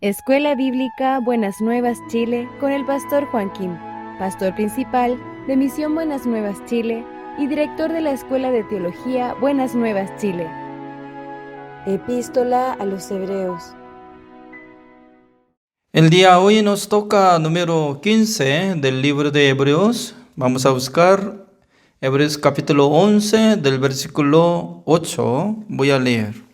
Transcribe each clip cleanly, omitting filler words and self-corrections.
Escuela Bíblica Buenas Nuevas Chile con el pastor Joaquín, pastor principal de Misión Buenas Nuevas Chile y director de la Escuela de Teología Buenas Nuevas Chile. Epístola a los Hebreos. El día hoy nos toca número 15 del libro de Hebreos. Vamos a buscar Hebreos capítulo 11 del versículo 8. Voy a leer.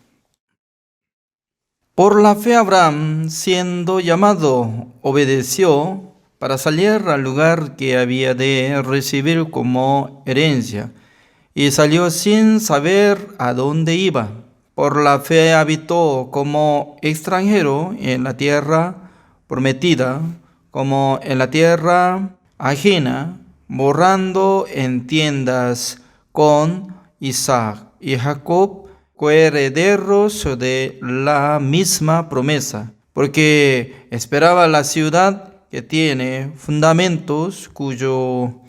Por la fe Abraham, siendo llamado, obedeció para salir al lugar que había de recibir como herencia, y salió sin saber a dónde iba. Por la fe habitó como extranjero en la tierra prometida, como en la tierra ajena, morando en tiendas con Isaac y Jacob, coherederos de la misma promesa, porque esperaba la ciudad que tiene fundamentos, cuyo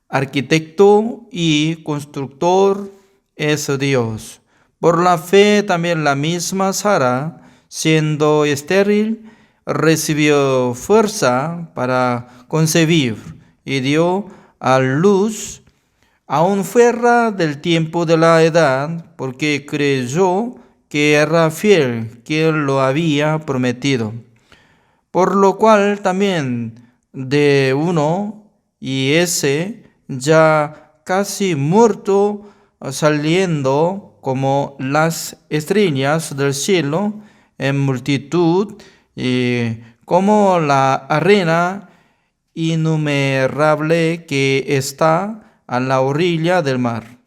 arquitecto y constructor es Dios. Por la fe también la misma Sara, siendo estéril, recibió fuerza para concebir y dio a luz aún fuera del tiempo de la edad, porque creyó que era fiel quien lo había prometido. Por lo cual también de uno, y ese ya casi muerto, saliendo como las estrellas del cielo en multitud, y como la arena innumerable que está a la orilla del mar.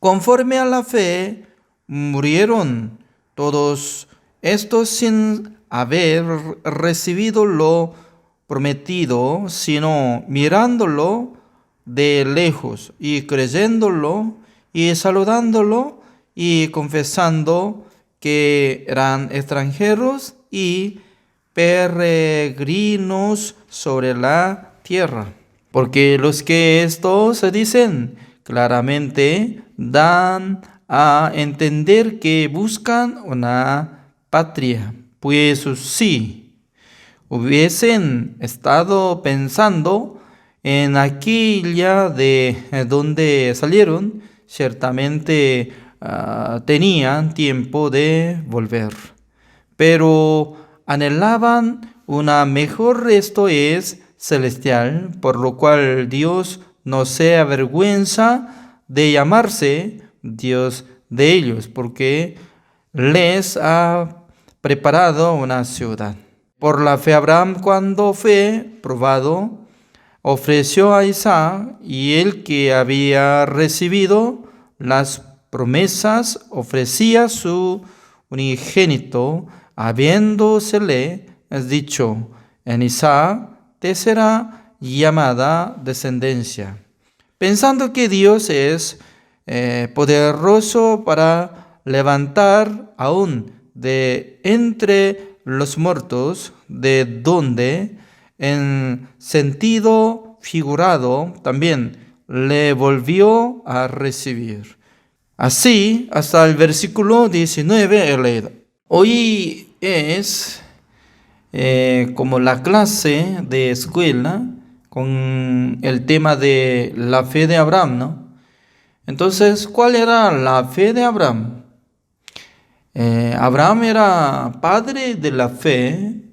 Conforme a la fe, murieron todos estos sin haber recibido lo prometido, sino mirándolo de lejos y creyéndolo y saludándolo y confesando que eran extranjeros y peregrinos sobre la tierra. Porque los que esto se dicen claramente dan a entender que buscan una patria. Pues si hubiesen estado pensando en aquella de donde salieron, ciertamente tenían tiempo de volver. Pero anhelaban una mejor, esto es, celestial, por lo cual Dios no se avergüenza de llamarse Dios de ellos, porque les ha preparado una ciudad. Por la fe Abraham, cuando fue probado, ofreció a Isaac, y el que había recibido las promesas ofrecía su unigénito, habiéndosele dicho: en Isaac te será llamada descendencia, pensando que Dios es poderoso para levantar aún de entre los muertos, de donde, en sentido figurado, también le volvió a recibir. Así, hasta el versículo 19 he leído. Hoy es como la clase de escuela con el tema de la fe de Abraham, ¿no? Entonces, ¿cuál era la fe de Abraham? Abraham era padre de la fe,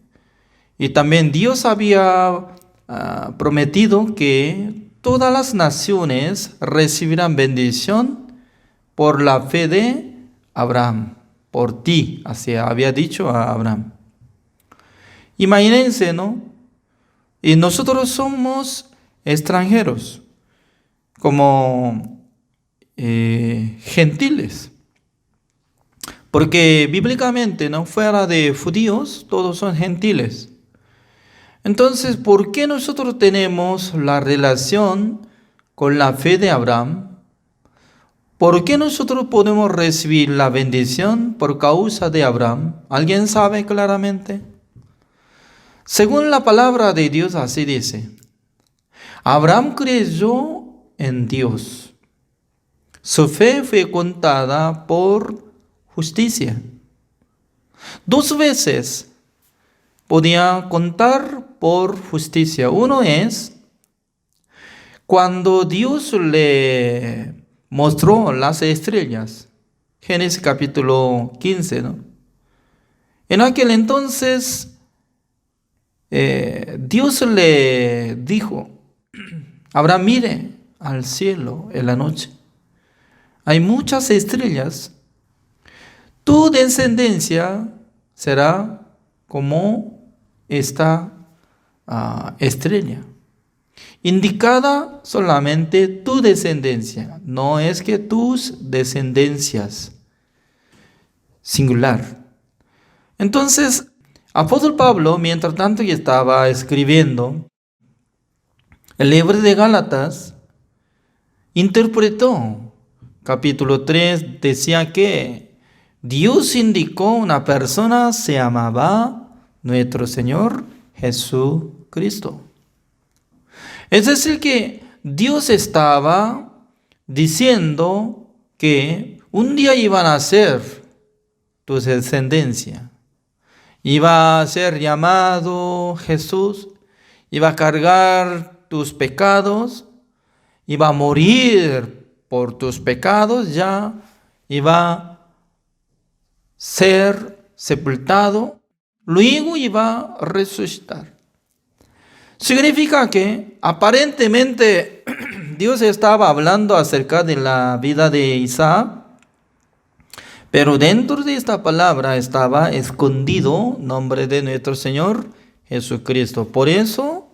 y también Dios había prometido que todas las naciones recibirán bendición por la fe de Abraham, por ti, así había dicho a Abraham. Imagínense, ¿no? Y nosotros somos extranjeros, como gentiles. Porque bíblicamente, ¿no? Fuera de judíos, todos son gentiles. Entonces, ¿por qué nosotros tenemos la relación con la fe de Abraham? ¿Por qué nosotros podemos recibir la bendición por causa de Abraham? ¿Alguien sabe claramente? Según la palabra de Dios, así dice: Abraham creyó en Dios. Su fe fue contada por justicia. 2 veces podía contar por justicia. Uno es cuando Dios le mostró las estrellas. Génesis capítulo 15, ¿no? En aquel entonces, Dios le dijo: Abraham, mire al cielo en la noche. Hay muchas estrellas. Tu descendencia será como esta estrella. Indicada solamente tu descendencia. No es que tus descendencias. Singular. Entonces, apóstol Pablo, mientras tanto que estaba escribiendo el libro de Gálatas, interpretó capítulo 3, decía que Dios indicó una persona, se llamaba nuestro Señor Jesucristo. Es decir, que Dios estaba diciendo que un día iban a ser tu descendencia. Iba a ser llamado Jesús, iba a cargar tus pecados, iba a morir por tus pecados, ya iba a ser sepultado, luego iba a resucitar. Significa que aparentemente Dios estaba hablando acerca de la vida de Isaac, pero dentro de esta palabra estaba escondido el nombre de nuestro Señor Jesucristo. Por eso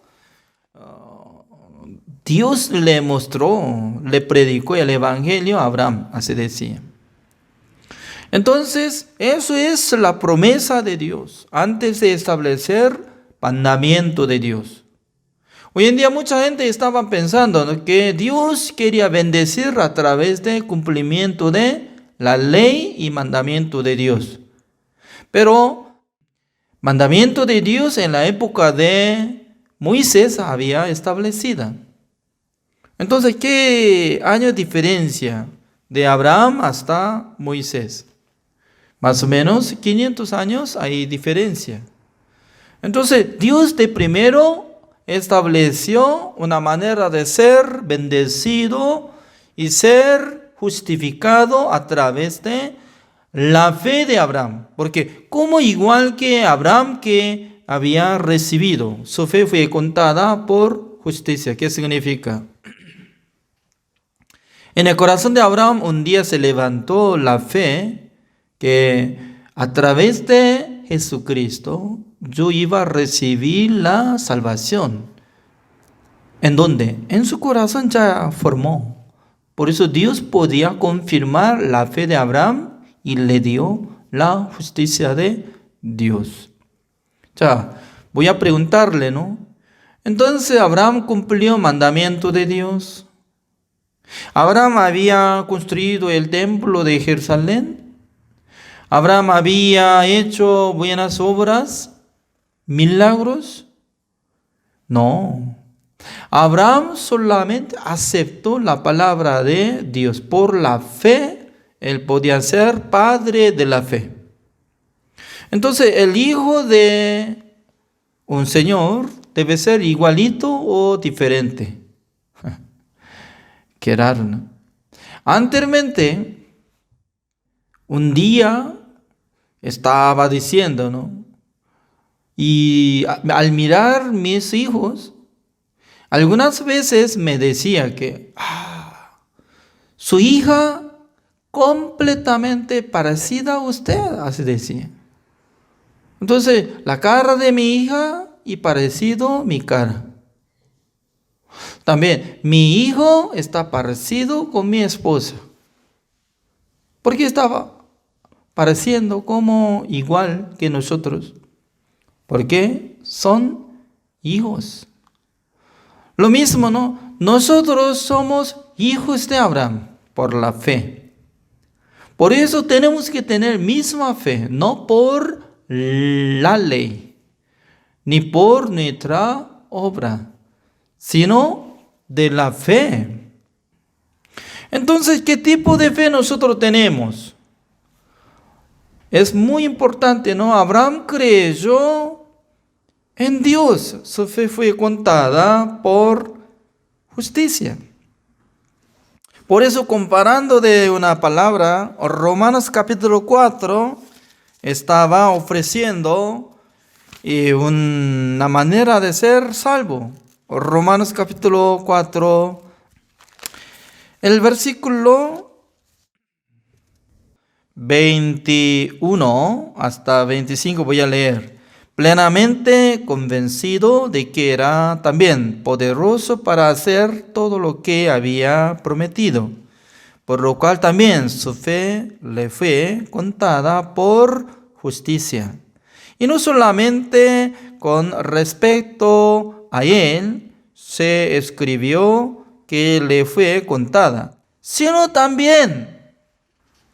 Dios le mostró, le predicó el evangelio a Abraham, así decía. Entonces, eso es la promesa de Dios antes de establecer mandamiento de Dios. Hoy en día mucha gente estaba pensando, ¿no?, que Dios quería bendecir a través del cumplimiento de la ley y mandamiento de Dios. Pero mandamiento de Dios en la época de Moisés había establecida. Entonces, ¿qué año de diferencia de Abraham hasta Moisés? Más o menos 500 años hay diferencia. Entonces, Dios de primero estableció una manera de ser bendecido y ser justificado a través de la fe de Abraham. Porque como igual que Abraham que había recibido, su fe fue contada por justicia. ¿Qué significa? En el corazón de Abraham un día se levantó la fe que a través de Jesucristo yo iba a recibir la salvación. ¿En dónde? En su corazón ya formó. Por eso Dios podía confirmar la fe de Abraham y le dio la justicia de Dios. Voy a preguntarle, ¿no? Entonces, ¿Abraham cumplió el mandamiento de Dios? ¿Abraham había construido el templo de Jerusalén? ¿Abraham había hecho buenas obras? ¿Milagros? No. Abraham solamente aceptó la palabra de Dios. Por la fe, él podía ser padre de la fe. Entonces, el hijo de un señor debe ser igualito o diferente. Qué raro, ¿no? Anteriormente, un día estaba diciendo, ¿no? Y al mirar mis hijos, algunas veces me decía que su hija completamente parecida a usted, así decía. Entonces, la cara de mi hija y parecido mi cara. También, mi hijo está parecido con mi esposa. Porque estaba pareciendo como igual que nosotros. Porque son hijos. Lo mismo, ¿no? Nosotros somos hijos de Abraham por la fe. Por eso tenemos que tener misma fe, no por la ley, ni por nuestra obra, sino de la fe. Entonces, ¿qué tipo de fe nosotros tenemos? Es muy importante, ¿no? Abraham creyó En Dios su fe fue contada por justicia. Por eso, comparando de una palabra, Romanos capítulo 4 estaba ofreciendo una manera de ser salvo. Romanos capítulo 4, el versículo 21 hasta 25 voy a leer. Plenamente convencido de que era también poderoso para hacer todo lo que había prometido, por lo cual también su fe le fue contada por justicia. Y no solamente con respecto a él se escribió que le fue contada, sino también,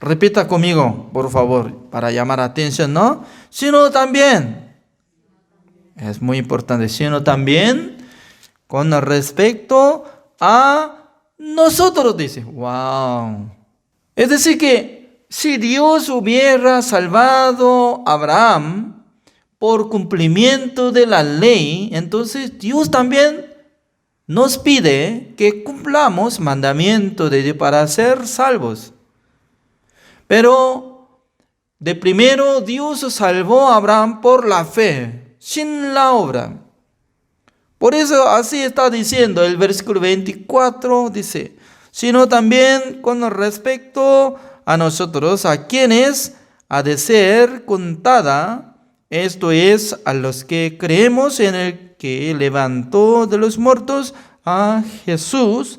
repita conmigo, por favor, para llamar atención, ¿no? Sino también. Es muy importante, sino también con respecto a nosotros, dice. Wow. Es decir que si Dios hubiera salvado a Abraham por cumplimiento de la ley, entonces Dios también nos pide que cumplamos mandamiento de Dios para ser salvos. Pero de primero Dios salvó a Abraham por la fe, sin la obra. Por eso así está diciendo el versículo 24, dice, sino también con respecto a nosotros, a quienes ha de ser contada, esto es, a los que creemos en el que levantó de los muertos a Jesús,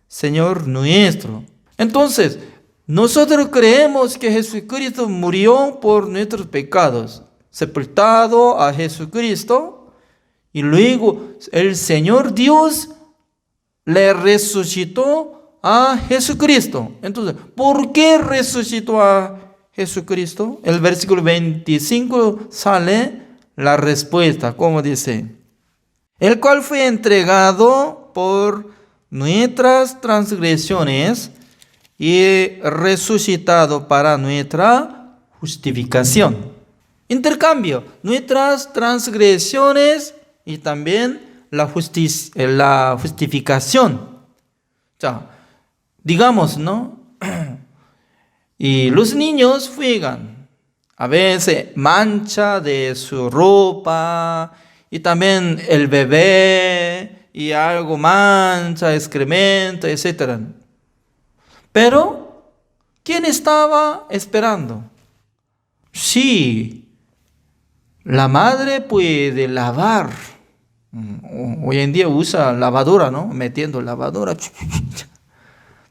Señor nuestro. Entonces, nosotros creemos que Jesucristo murió por nuestros pecados, sepultado a Jesucristo, y luego el Señor Dios le resucitó a Jesucristo. Entonces, ¿por qué resucitó a Jesucristo? El versículo 25 sale la respuesta, como dice, el cual fue entregado por nuestras transgresiones y resucitado para nuestra justificación. Intercambio, nuestras transgresiones y también la justificación. Ya, digamos, ¿no? Y los niños juegan, a veces mancha de su ropa, y también el bebé, y algo mancha, excremento, etc. Pero, ¿quién estaba esperando? Sí, la madre puede lavar. Hoy en día usa lavadora, ¿no? Metiendo lavadora.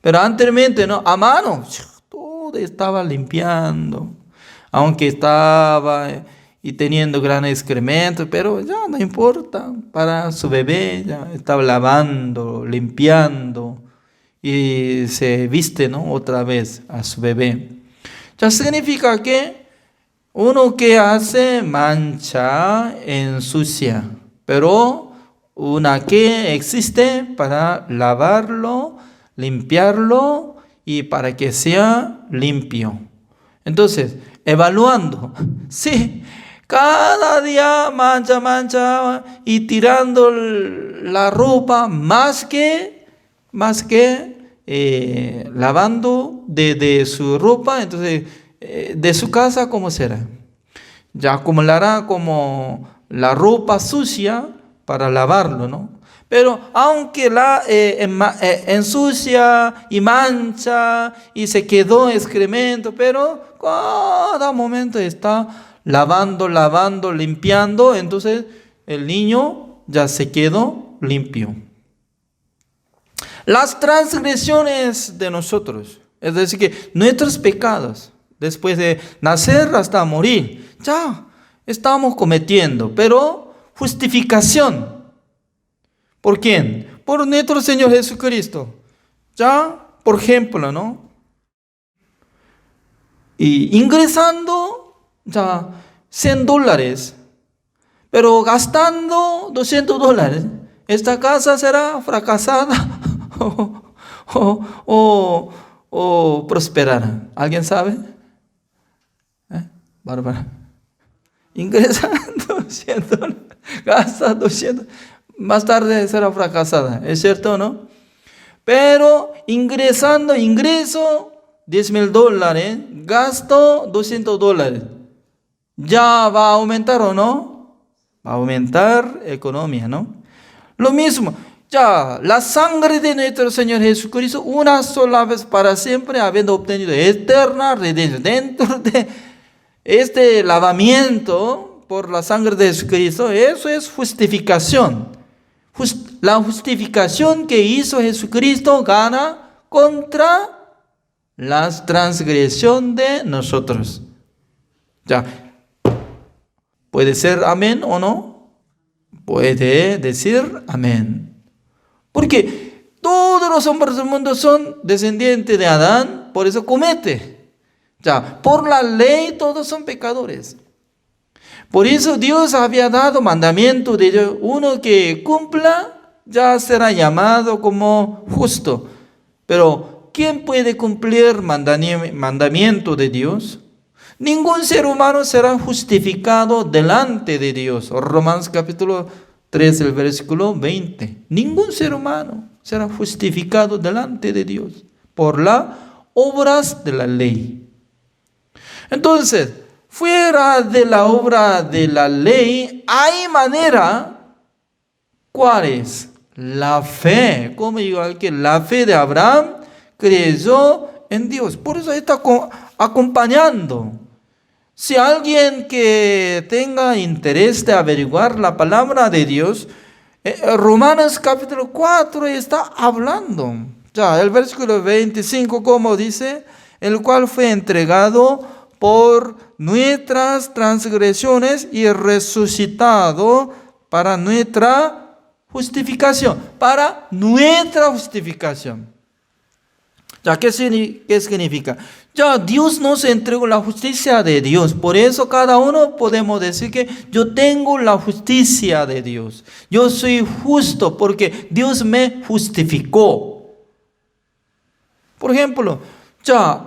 Pero anteriormente, ¿no? A mano. Todo estaba limpiando. Aunque estaba y teniendo gran excremento, pero ya no importa. Para su bebé ya estaba lavando, limpiando. Y se viste, ¿no? Otra vez a su bebé. Ya significa que uno que hace mancha, ensucia, pero una que existe para lavarlo, limpiarlo y para que sea limpio. Entonces, evaluando, sí, cada día mancha y tirando la ropa más que lavando de su ropa, entonces de su casa, ¿cómo será? Ya acumulará como la ropa sucia para lavarlo, ¿no? Pero aunque la ensucia y mancha y se quedó excremento, pero cada momento está lavando, limpiando, entonces el niño ya se quedó limpio. Las transgresiones de nosotros, es decir, que nuestros pecados, después de nacer hasta morir, ya estamos cometiendo, pero justificación. ¿Por quién? Por nuestro Señor Jesucristo. Ya, por ejemplo, ¿no? Y ingresando ya $100, pero gastando $200, esta casa será fracasada o prosperará. ¿Alguien sabe? Bárbara. Ingresando $100, Gasta 200, más tarde será fracasada, ¿es cierto o no? Pero ingreso $10,000, gasto $200. ¿Ya va a aumentar o no? Va a aumentar economía, ¿no? Lo mismo, ya la sangre de nuestro Señor Jesucristo, una sola vez para siempre, habiendo obtenido eterna redención. Dentro de este lavamiento por la sangre de Jesucristo, eso es justificación. La justificación que hizo Jesucristo gana contra la transgresión de nosotros. Ya, ¿puede ser amén o no? Puede decir amén. Porque todos los hombres del mundo son descendientes de Adán, por eso comete. Ya, por la ley todos son pecadores. Por eso Dios había dado mandamiento de Dios. Uno que cumpla ya será llamado como justo. Pero ¿quién puede cumplir mandamiento de Dios? Ningún ser humano será justificado delante de Dios. Romanos capítulo 3, el versículo 20. Ningún ser humano será justificado delante de Dios por las obras de la ley. Entonces, fuera de la obra de la ley, hay manera. ¿Cuál es? La fe. Como digo aquí, la fe de Abraham creyó en Dios. Por eso está acompañando. Si alguien que tenga interés de averiguar la palabra de Dios, Romanos capítulo 4 está hablando. Ya, el versículo 25, como dice, el cual fue entregado por nuestras transgresiones y resucitado para nuestra justificación. Para nuestra justificación. Ya, ¿qué significa? Ya, Dios nos entregó la justicia de Dios. Por eso cada uno podemos decir que yo tengo la justicia de Dios. Yo soy justo porque Dios me justificó. Por ejemplo, ya,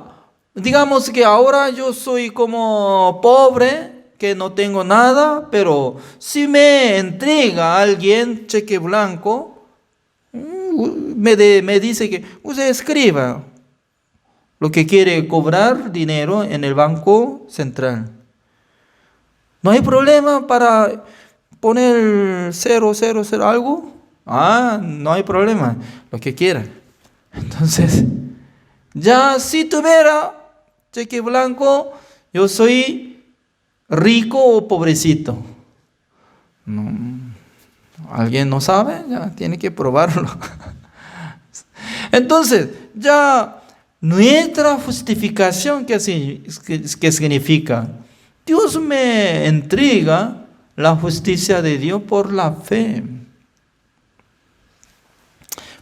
digamos que ahora yo soy como pobre, que no tengo nada, pero si me entrega a alguien cheque blanco, me dice que usted escriba lo que quiere cobrar dinero en el banco central. No hay problema para poner 000 algo. No hay problema, lo que quiera. Entonces, ya si tuviera cheque blanco, yo soy rico o pobrecito. No. ¿Alguien no sabe? Ya tiene que probarlo. Entonces, ya nuestra justificación, ¿qué significa? Dios me entrega la justicia de Dios por la fe.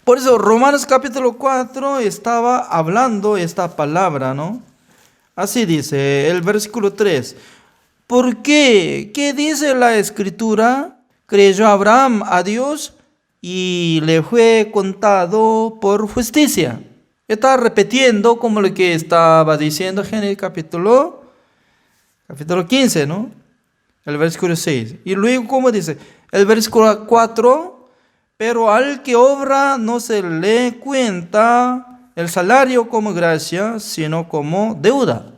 Por eso Romanos capítulo 4 estaba hablando esta palabra, ¿no? Así dice el versículo 3. ¿Por qué? ¿Qué dice la Escritura? Creyó Abraham a Dios y le fue contado por justicia. Está repitiendo como lo que estaba diciendo en el capítulo 15, ¿no? El versículo 6. Y luego, ¿cómo dice? El versículo 4, pero al que obra no se le cuenta el salario como gracia, sino como deuda.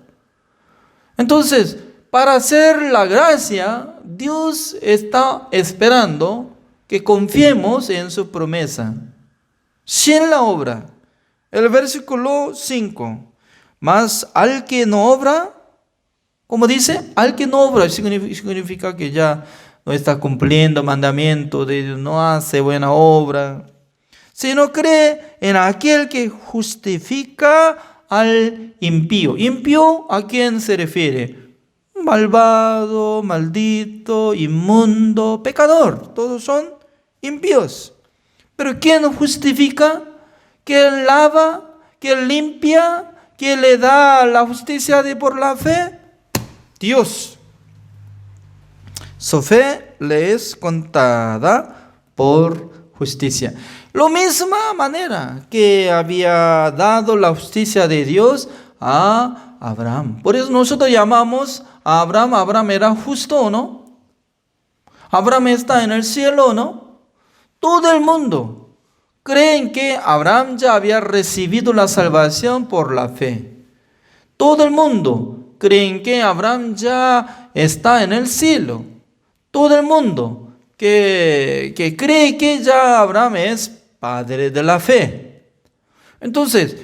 Entonces, para hacer la gracia, Dios está esperando que confiemos en su promesa, sin la obra. El versículo 5. Mas al que no obra, ¿cómo dice? Al que no obra significa que ya no está cumpliendo mandamiento de Dios, no hace buena obra, sino cree en aquel que justifica al impío. ¿Impío a quién se refiere? Malvado, maldito, inmundo, pecador. Todos son impíos. Pero ¿quién justifica? ¿Quién lava? ¿Quién limpia? ¿Quién le da la justicia por la fe? Dios. Su fe le es contada por justicia. La misma manera que había dado la justicia de Dios a Abraham. Por eso nosotros llamamos a Abraham. ¿Abraham era justo o no? Abraham está en el cielo, ¿no? Todo el mundo creen que Abraham ya había recibido la salvación por la fe. Todo el mundo creen que Abraham ya está en el cielo. Todo el mundo que cree que ya Abraham es padre de la fe. Entonces,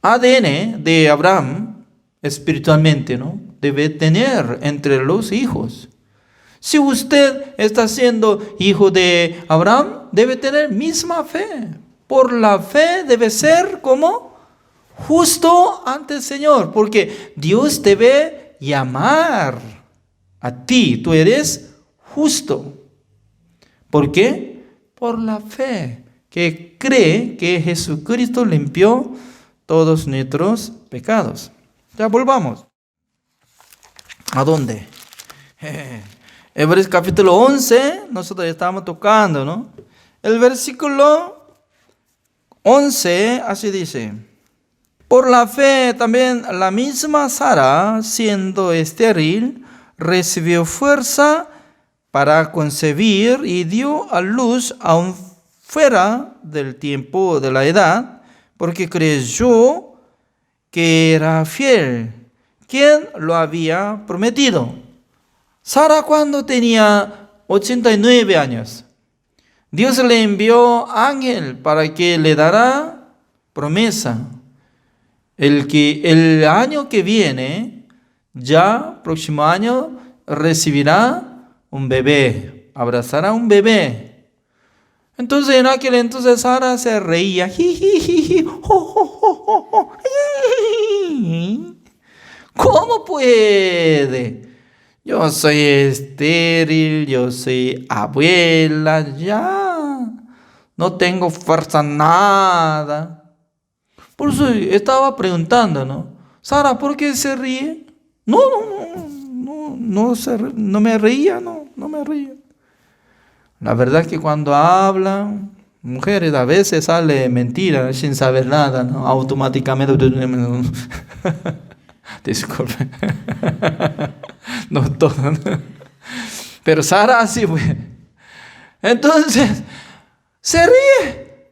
ADN de Abraham espiritualmente, ¿no?, debe tener entre los hijos. Si usted está siendo hijo de Abraham, debe tener misma fe. Por la fe debe ser como justo ante el Señor, porque Dios debe llamar a ti. Tú eres justo. ¿Por qué? Por la fe, que cree que Jesucristo limpió todos nuestros pecados. Ya volvamos. ¿A dónde? Hebreos capítulo 11, nosotros estamos tocando, ¿no? El versículo 11, así dice: por la fe también la misma Sara, siendo estéril, recibió fuerza para concebir y dio a luz aún fuera del tiempo de la edad, porque creyó que era fiel quien lo había prometido. Sara, cuando tenía 89 años, Dios le envió ángel para que le dará promesa. El año que viene, ya próximo año, recibirá un bebé, abrazará un bebé. Entonces en aquel entonces Sara se reía. ¿Cómo puede? Yo soy estéril, yo soy abuela, ya no tengo fuerza nada. Por eso estaba preguntando, ¿no? Sara, ¿por qué se ríe? No me reía, no me reía. La verdad que cuando hablan, mujeres, a veces sale mentira sin saber nada, ¿no? Automáticamente. Disculpe. No todo, ¿no? Pero Sara así fue. Entonces, se ríe.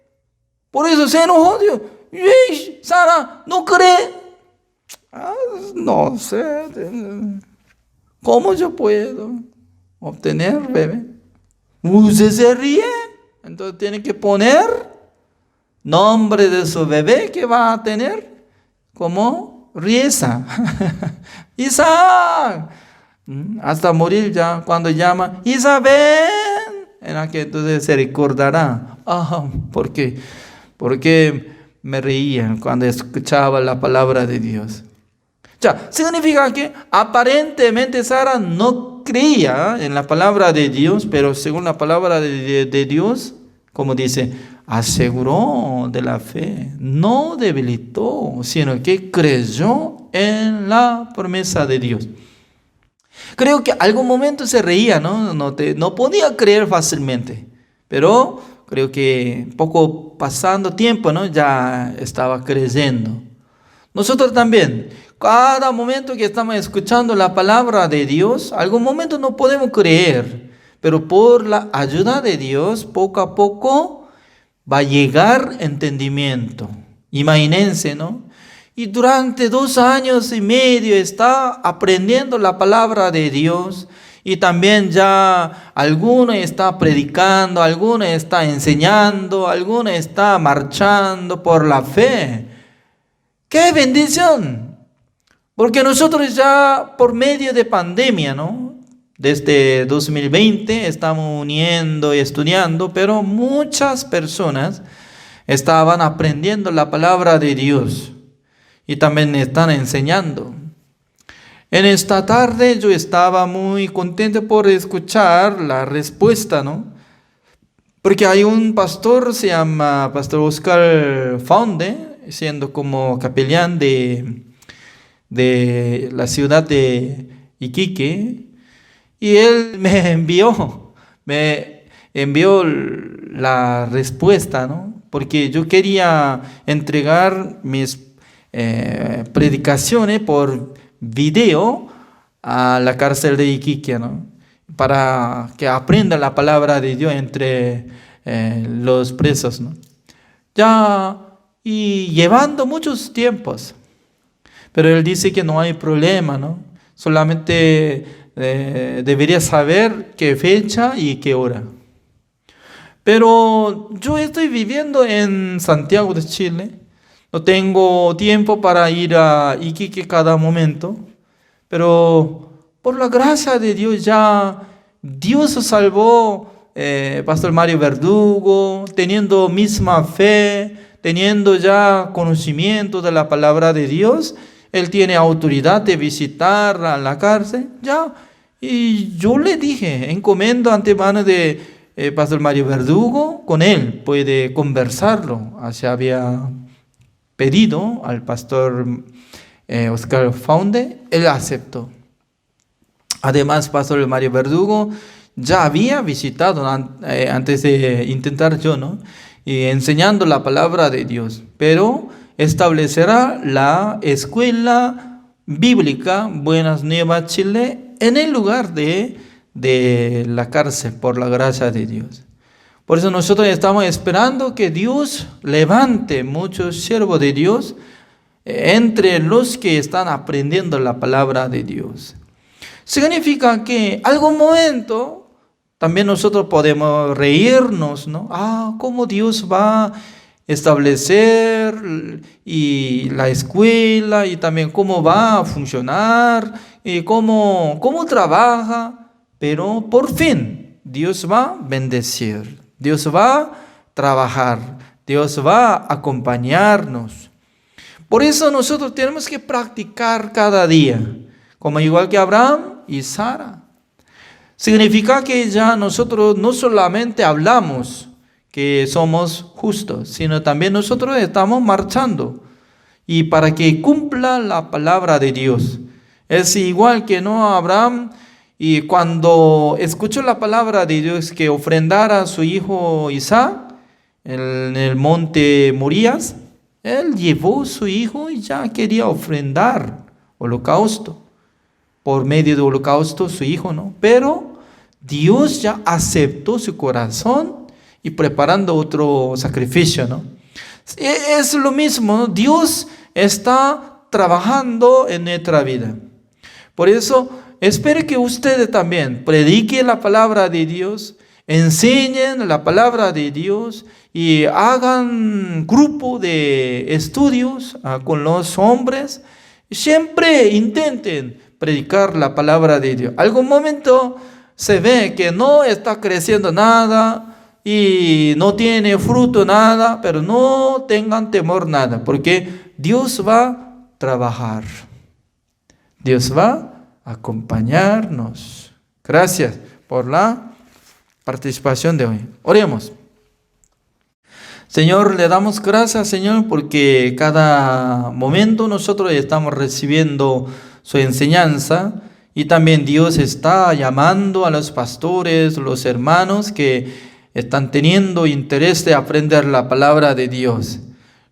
Por eso se enojó Dios. Sara, ¿no cree? No sé. ¿Cómo yo puedo obtener bebé? Usted se ríe. Entonces tiene que poner nombre de su bebé que va a tener como Riesa. Isaac. Hasta morir ya, cuando llama Isabel, en aquel entonces se recordará. Porque me reía cuando escuchaba la palabra de Dios. Ya, significa que aparentemente Sara no creía en la palabra de Dios, pero según la palabra de Dios, como dice, aseguró de la fe, no debilitó, sino que creyó en la promesa de Dios. Creo que algún momento se reía, ¿no? No podía creer fácilmente, pero creo que poco pasando tiempo, ¿no?, ya estaba creyendo. Nosotros también, cada momento que estamos escuchando la palabra de Dios, algún momento no podemos creer, pero por la ayuda de Dios, poco a poco va a llegar entendimiento. Imagínense, ¿no? Y durante 2 años y medio está aprendiendo la palabra de Dios. Y también ya alguno está predicando, alguno está enseñando, alguno está marchando por la fe. ¡Qué bendición! Porque nosotros ya por medio de pandemia, ¿no?, desde 2020 estamos uniendo y estudiando, pero muchas personas estaban aprendiendo la palabra de Dios y también están enseñando. En esta tarde yo estaba muy contento por escuchar la respuesta, ¿no? Porque hay un pastor, se llama Pastor Oscar Faunde, siendo como capellán de la ciudad de Iquique, y él me envió la respuesta, ¿no? Porque yo quería entregar mis predicaciones por video a la cárcel de Iquique, ¿no? para que aprendan la palabra de Dios entre los presos, ¿no? Ya, y llevando muchos tiempos. Pero él dice que no hay problema, ¿no? Solamente debería saber qué fecha y qué hora. Pero yo estoy viviendo en Santiago de Chile. No tengo tiempo para ir a Iquique cada momento. Pero por la gracia de Dios ya Dios salvó Pastor Mario Verdugo, teniendo misma fe, teniendo ya conocimiento de la palabra de Dios. Él tiene autoridad de visitar a la cárcel, ya. Y yo le dije, encomiendo antemano de Pastor Mario Verdugo, con él puede conversarlo. Se había pedido al pastor Oscar Faunde, él aceptó. Además, Pastor Mario Verdugo ya había visitado antes de intentar yo, ¿no? Y enseñando la palabra de Dios, pero establecerá la escuela bíblica Buenas Nuevas Chile en el lugar de la cárcel, por la gracia de Dios. Por eso nosotros estamos esperando que Dios levante muchos siervos de Dios entre los que están aprendiendo la palabra de Dios. Significa que algún momento también nosotros podemos reírnos, ¿no? ¿Cómo Dios va a establecer y la escuela y también cómo va a funcionar y cómo trabaja? Pero por fin Dios va a bendecir, Dios va a trabajar, Dios va a acompañarnos. Por eso nosotros tenemos que practicar cada día, como igual que Abraham y Sara. Significa que ya nosotros no solamente hablamos que somos justos, sino también nosotros estamos marchando. Y para que cumpla la palabra de Dios. Es igual que no Abraham, y cuando escuchó la palabra de Dios que ofrendara a su hijo Isaac en el monte Morías, él llevó a su hijo y ya quería ofrendar holocausto. Por medio de holocausto su hijo, ¿no? Pero Dios ya aceptó su corazón y preparando otro sacrificio, ¿no? Es lo mismo, ¿no? Dios está trabajando en nuestra vida. Por eso, espero que ustedes también prediquen la palabra de Dios, enseñen la palabra de Dios y hagan grupo de estudios con los hombres. Siempre intenten predicar la palabra de Dios. Algún momento se ve que no está creciendo nada y no tiene fruto nada, pero no tengan temor nada, porque Dios va a trabajar. Dios va a acompañarnos. Gracias por la participación de hoy. Oremos. Señor, le damos gracias, Señor, porque cada momento nosotros estamos recibiendo su enseñanza y también Dios está llamando a los pastores, los hermanos que están teniendo interés de aprender la palabra de Dios.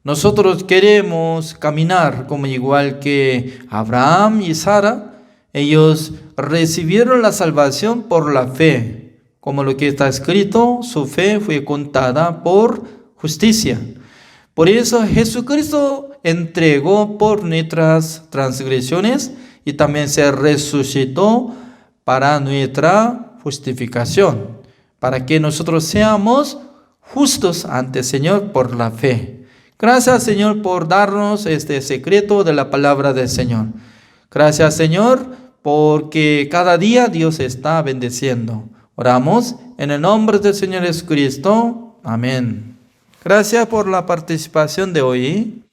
Nosotros queremos caminar como igual que Abraham y Sara. Ellos recibieron la salvación por la fe, como lo que está escrito, su fe fue contada por justicia. Por eso Jesucristo entregó por nuestras transgresiones y también se resucitó para nuestra justificación, para que nosotros seamos justos ante el Señor por la fe. Gracias, Señor, por darnos este secreto de la palabra del Señor. Gracias, Señor, porque cada día Dios está bendeciendo. Oramos en el nombre del Señor Jesucristo. Amén. Gracias por la participación de hoy.